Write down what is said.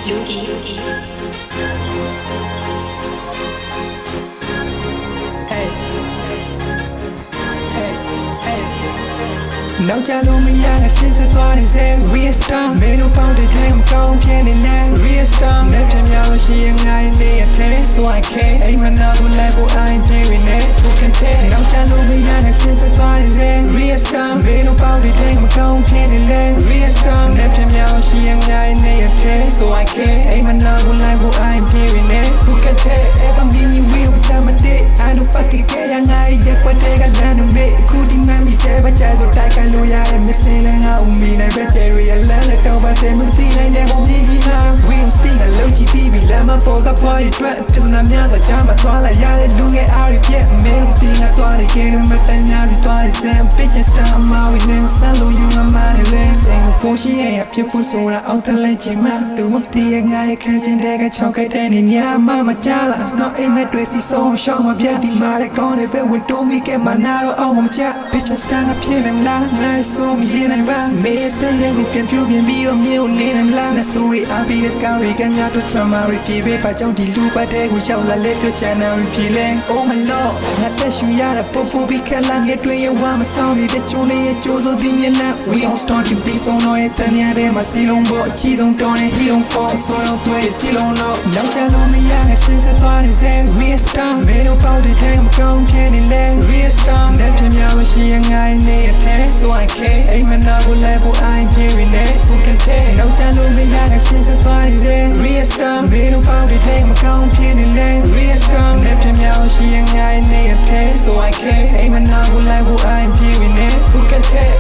နောက်ကြလို့မရတာရှင်းဆက်သွားနေစေ Real Star မင်းတို့ပေါင်းတဲ့ထဲမကောင်းဖြစ်နေလဲ Real Star နဲ့ပြမြောက်လို့ရှိရင်ငါရဲ့နေရာထဲ So I can အိမ်မနာဘူးလိုက်ဖို့ I'm playing it Who can tell နောက်ကြလို့မရတာရှင်းဆက်သွားနေစေ Real Star မင်းတို့ပေါင်းတဲ့ထဲမကောင်းဖြစ်နေလဲ Real Star နဲ့ပြမြောက်လို့ရှိရင်ငါရဲ့နေရာထဲ So I can အိမ်မနာဘူးလိုက်ဖို့ I'm playing it Who can tell Ever mean you will some day I don't fucking care ငါရဲ့ပတ်တဲ့ကလမ်းတွေအခုဒီမှမီစေပါကြဆိုတိုက်ခိုက်လို့ရတယ် missing ငါဦးမီနိုင်ပဲ cherry လမ်းနဲ့တော့ပါစေမသိနိုင်တဲ့ဘုံကြီးကြီးမှာ we don't speak အလုံးကြီးပြီးလမ်းမပေါ်ကပွားရတဲ့တူနာများတော့ကြားမှာသွားလာရတဲ့လူငယ်အားတွေပြက်မင်းတို့တင်ငါသွားနေကြတယ်မတန်ညာစီသွားနေစမ်း bitches down I'm out with them ဆန်းလို့ယူငါမနေလဲစိတ်ကိုရှိရဖြစ်ဖို့ဆိုတာအောက်တလဲချင်မှသူမသိရငါရဲ့ခံချင်တဲ့ကချောက်ခဲ့တဲ့နေများမကြားလား not a met တွေစီဆုံးရှောင်းမပြတ်ဒီမှာလည်းကောင်းတယ်ပဲဝင်တိုးမိခဲ့မှနာတော့အောင်မချ bitches down အဖြစ်နေလားငါဆိုမရင်နိုင်ပါမေးစတဲ့လူပြန်ပြပြင်ပြီးတော့မြို့နေနိုင်လား sorry I'll be this guy ကများတော့ trauma ပြေပဲပါကြောင့်ဒီလူပတ်တဲ့ကိုရောက်လာလဲပြချမ်းနာပြေလဲ oh my lord ငါတက်ရှူရတာပို့ပြီးခက်လာငယ်တွေရဝမဆောင်နေတဲ့ကျိုးလေးရဲ့ကျိုးစိုးသည်မျက်နှာ we all start to be so no ရဲ့တန်ရတဲ့မှာစီလုံးပေါ်အချီဆုံးတော်နေ he don't fall ဆိုတော့တွေ့စီလုံးတော့နောက်ချလို့မရငါရှင်းဆက်သွားနေစေ real star မင်းတို့ပေါက်တဲ့ထဲမကောင်းဖြစ်နေလဲ real star နဲ့ပြမြောက်ရှိရင်ငါရဲ့နေရာထဲ so I can အိမ်မနာဘူးလိုက်ဖို့ I'm playing it who can tell နောက်ချလို့မရငါရှင်းဆက်သွားနေစေ real star မင်းတို့ပေါက်တဲ့ထဲမကောင်းဖြစ်နေလဲ real star နဲ့ပြမြောက်ရှိရင်ငါရဲ့နေရာထဲ so I can အိမ်မနာဘူးလိုက်ဖို့ I'm playing it who can tell